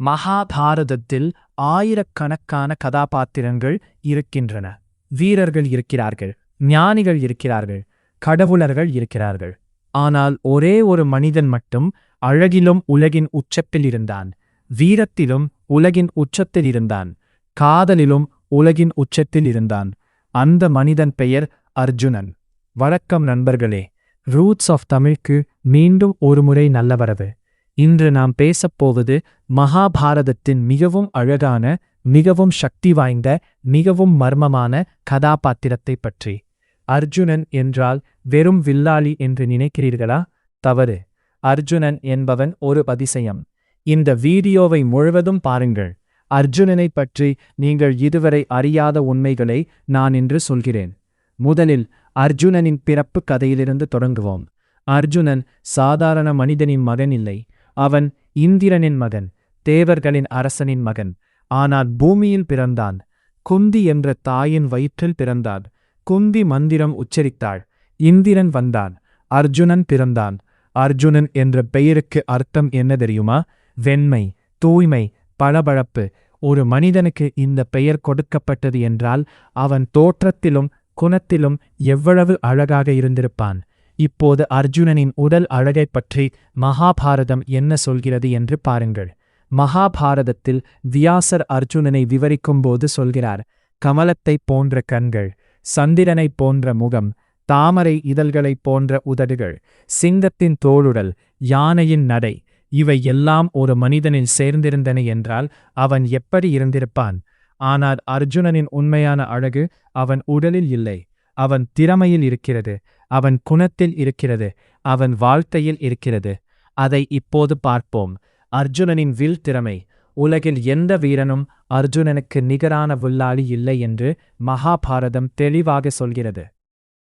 மகாபாரதத்தில் ஆயிரக்கணக்கான கதாபாத்திரங்கள் இருக்கின்றன. வீரர்கள் இருக்கிறார்கள், ஞானிகள் இருக்கிறார்கள், கடவுளர்கள் இருக்கிறார்கள். ஆனால் ஒரே ஒரு மனிதன் மட்டும் அழகிலும் உலகின் உச்சத்தில் இருந்தான், வீரத்திலும் உலகின் உச்சத்தில் இருந்தான், காதலிலும் உலகின் உச்சத்தில் இருந்தான். அந்த மனிதன் பெயர் அர்ஜுனன். வணக்கம் நண்பர்களே, ரூட்ஸ் ஆஃப் தமிழுக்கு மீண்டும் ஒருமுறை நல்ல வரவு. இன்று நாம் பேசப்போவது மகாபாரதத்தின் மிகவும் அழகான, மிகவும் சக்தி வாய்ந்த, மிகவும் மர்மமான கதாபாத்திரத்தை பற்றி. அர்ஜுனன் என்றால் வெறும் வில்லாளி என்று நினைக்கிறீர்களா? தவறு. அர்ஜுனன் என்பவன் ஒரு அதிசயம். இந்த வீடியோவை முழுவதும் பாருங்கள். அர்ஜுனனை பற்றி நீங்கள் இதுவரை அறியாத உண்மைகளை நான் இன்று சொல்கிறேன். முதலில் அர்ஜுனனின் பிறப்பு கதையிலிருந்து தொடங்குவோம். அர்ஜுனன் சாதாரண மனிதனின் மகன் இல்லை. அவன் இந்திரனின் மகன், தேவர்களின் அரசனின் மகன். ஆனால் பூமியில் பிறந்தான். குந்தி என்ற தாயின் வயிற்றில் பிறந்தான். குந்தி மந்திரம் உச்சரித்தாள். இந்திரன் வந்தான். அர்ஜுனன் பிறந்தான். அர்ஜுனன் என்ற பெயருக்கு அர்த்தம் என்ன தெரியுமா? வெண்மை, தூய்மை, பளபளப்பு. ஒரு மனிதனுக்கு இந்த பெயர் கொடுக்கப்பட்டது என்றால் அவன் தோற்றத்திலும் குணத்திலும் எவ்வளவு அழகாக இருந்திருப்பான். இப்போது அர்ஜுனனின் உடல் அழகைப் பற்றி மகாபாரதம் என்ன சொல்கிறது என்று பாருங்கள். மகாபாரதத்தில் வியாசர் அர்ஜுனனை விவரிக்கும்போது சொல்கிறார், கமலத்தைப் போன்ற கண்கள், சந்திரனைப் போன்ற முகம், தாமரை இதழ்களைப் போன்ற உதடுகள், சிங்கத்தின் தோளுடல், யானையின் நடை. இவை எல்லாம் ஒரு மனிதனில் சேர்ந்திருந்தன என்றால் அவன் எப்படி இருந்திருப்பான்? ஆனால் அர்ஜுனனின் உண்மையான அழகு அவன் உடலில் இல்லை, அவன் திறமையில் இருக்கிறது, அவன் குணத்தில் இருக்கிறது, அவன் வாழ்க்கையில் இருக்கிறது. அதை இப்போது பார்ப்போம். அர்ஜுனனின் வில் திறமை. உலகில் எந்த வீரனும் அர்ஜுனனுக்கு நிகரான வில்லாளி இல்லை என்று மகாபாரதம் தெளிவாக சொல்கிறது.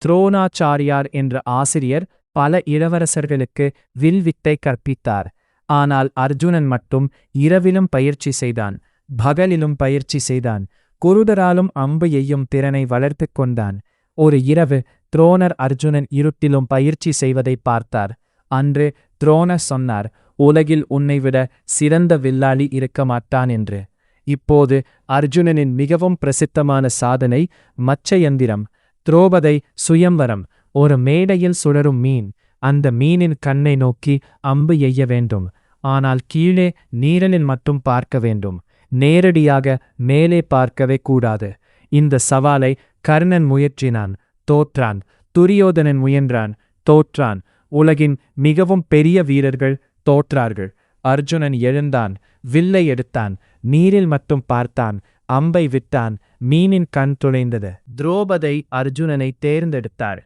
துரோணாச்சாரியார் என்ற ஆசிரியர் பல இளவரசர்களுக்கு வில் வித்தை கற்பித்தார். ஆனால் அர்ஜுனன் மட்டும் இரவிலும் பயிற்சி செய்தான், பகலிலும் பயிற்சி செய்தான். குருடராலும் அம்பு எய்யும் திறனை வளர்த்து கொண்டான். ஒரு இரவு துரோணர் அர்ஜுனன் இருட்டிலும் பயிற்சி செய்வதை பார்த்தார். அன்று துரோணர் சொன்னார், உலகில் உன்னைவிட சிறந்த வில்லாளி இருக்க மாட்டான் என்று. இப்போது அர்ஜுனனின் மிகவும் பிரசித்தமான சாதனை மச்சயந்திரம். திரௌபதை சுயம்வரம். ஒரு மேடையில் சுழரும் மீன். அந்த மீனின் கண்ணை நோக்கி அம்பு எய்ய வேண்டும். ஆனால் கீழே நீரலில் மட்டும் பார்க்க வேண்டும், நேரடியாக மேலே பார்க்கவே கூடாது. இந்த சவாலை கர்ணன் முயற்சினான், தோற்றான். துரியோதனன் முயன்றான், தோற்றான். உலகின் மிகவும் பெரிய வீரர்கள் தோற்றார்கள். அர்ஜுனன் எழுந்தான், வில்லை எடுத்தான், நீரில் மட்டும் பார்த்தான், அம்பை விட்டான், மீனின் கண் துளைந்தது. திரௌபதை அர்ஜுனனை தேர்ந்தெடுத்தார்.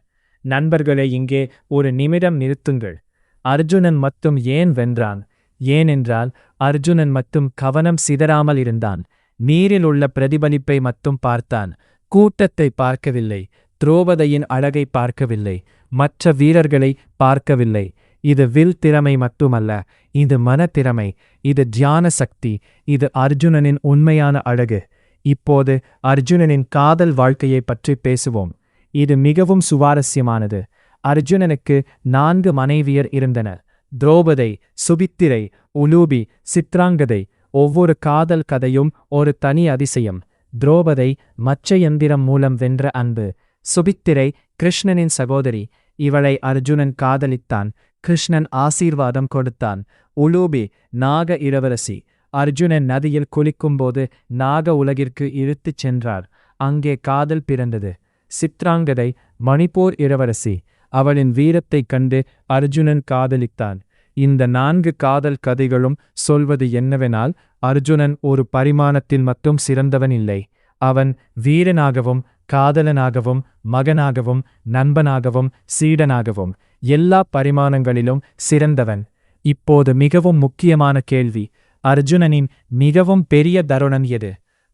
நண்பர்களை, இங்கே ஒரு நிமிடம் நிறுத்துங்கள். அர்ஜுனன் மட்டும் ஏன் வென்றான்? ஏனென்றால் அர்ஜுனன் மட்டும் கவனம் சிதறாமல் இருந்தான். நீரில் உள்ள பிரதிபலிப்பை மட்டும் பார்த்தான், கூட்டத்தை பார்க்கவில்லை, திரௌபதியின் அழகை பார்க்கவில்லை, மற்ற வீரர்களை பார்க்கவில்லை. இது வில் திறமை மட்டுமல்ல, இது மனத்திறமை, இது தியான சக்தி, இது அர்ஜுனனின் உண்மையான அழகு. இப்போது அர்ஜுனனின் காதல் வாழ்க்கையை பற்றி பேசுவோம். இது மிகவும் சுவாரஸ்யமானது. அர்ஜுனனுக்கு 4 மனைவியர் இருந்தனர். திரௌபதை, சுபித்திரை, உலூபி, சித்ராங்கதை. ஒவ்வொரு காதல் கதையும் ஒரு தனி அதிசயம். திரௌபதை மச்சயந்திரம் மூலம் வென்ற அன்பு. சுபித்திரை கிருஷ்ணனின் சகோதரி. இவளை அர்ஜுனன் காதலித்தான். கிருஷ்ணன் ஆசீர்வாதம் கொடுத்தான். உலூபி நாக இளவரசி. அர்ஜுனன் நதியில் குளிக்கும்போது நாக உலகிற்கு இழுத்துச் சென்றார். அங்கே காதல் பிறந்தது. சித்ராங்கதை மணிப்பூர் இளவரசி. அவளின் வீரத்தைக் கண்டு அர்ஜுனன் காதலித்தான். இந்த 4 காதல் கதைகளும் சொல்வது என்னவெனால், அர்ஜுனன் ஒரு பரிமாணத்தில் மட்டும் சிறந்தவன் இல்லை. அவன் வீரனாகவும், காதலனாகவும், மகனாகவும், நண்பனாகவும், சீடனாகவும் எல்லா பரிமாணங்களிலும் சிறந்தவன். இப்போது மிகவும் முக்கியமான கேள்வி, அர்ஜுனனின் மிகவும் பெரிய தருணம் எது?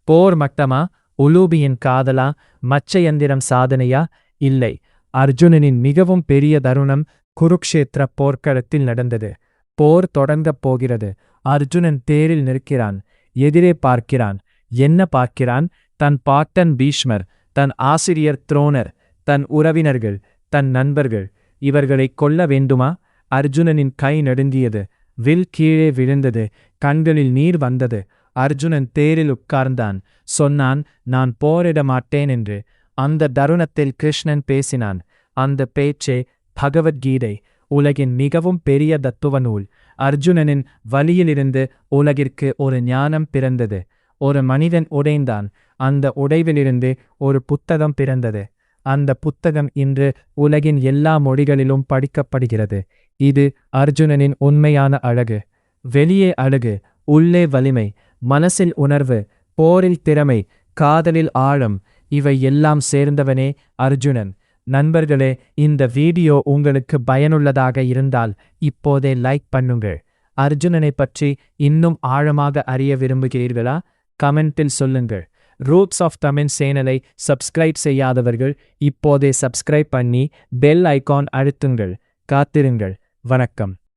போர் மட்டமா? உலூபியின் காதலா? மச்சயந்திரம் சாதனையா? இல்லை. அர்ஜுனனின் மிகவும் பெரிய தருணம் குருக்ஷேத்திர போர்க்களத்தில் நடந்தது. போர் தொடங்கப் போகிறது. அர்ஜுனன் தேரில் நிற்கிறான். எதிரே பார்க்கிறான். என்ன பார்க்கிறான்? தன் பாட்டன் பீஷ்மர், தன் ஆசிரியர் துரோணர், தன் உறவினர்கள், தன் நண்பர்கள். இவர்களை கொல்ல வேண்டுமா? அர்ஜுனனின் கை நடுங்கியது. வில் கீழே விழுந்தது. கண்களில் நீர் வந்தது. அர்ஜுனன் தேரில் உட்கார்ந்தான். சொன்னான், நான் போரிட மாட்டேன் என்று. அந்த தருணத்தில் கிருஷ்ணன் பேசினான். அந்த பேச்சே பகவத்கீதை, உலகின் மிகவும் பெரிய தத்துவ நூல். அர்ஜுனனின் வலியிலிருந்து உலகிற்கு ஒரு ஞானம் பிறந்தது. ஒரு மனிதன் உடைந்தான். அந்த உடைவிலிருந்து ஒரு புத்தகம் பிறந்தது. அந்த புத்தகம் இன்று உலகின் எல்லா மொழிகளிலும் படிக்கப்படுகிறது. இது அர்ஜுனனின் உண்மையான அழகு. வெளியே அழகு, உள்ளே வலிமை, மனசில் உணர்வு, போரில் திறமை, காதலில் ஆழம், இவை எல்லாம் சேர்ந்தவனே அர்ஜுனன். நண்பர்களே, இந்த வீடியோ உங்களுக்கு பயனுள்ளதாக இருந்தால் இப்போதே லைக் பண்ணுங்கள். அர்ஜுனனை பற்றி இன்னும் ஆழமாக அறிய விரும்புகிறீர்களா? கமெண்டில் சொல்லுங்கள். ரூட்ஸ் ஆஃப் தமிழ் சேனலை சப்ஸ்கிரைப் செய்யாதவர்கள் இப்போதே சப்ஸ்கிரைப் பண்ணி பெல் ஐகான் அழுத்துங்கள். காத்திருங்கள். வணக்கம்.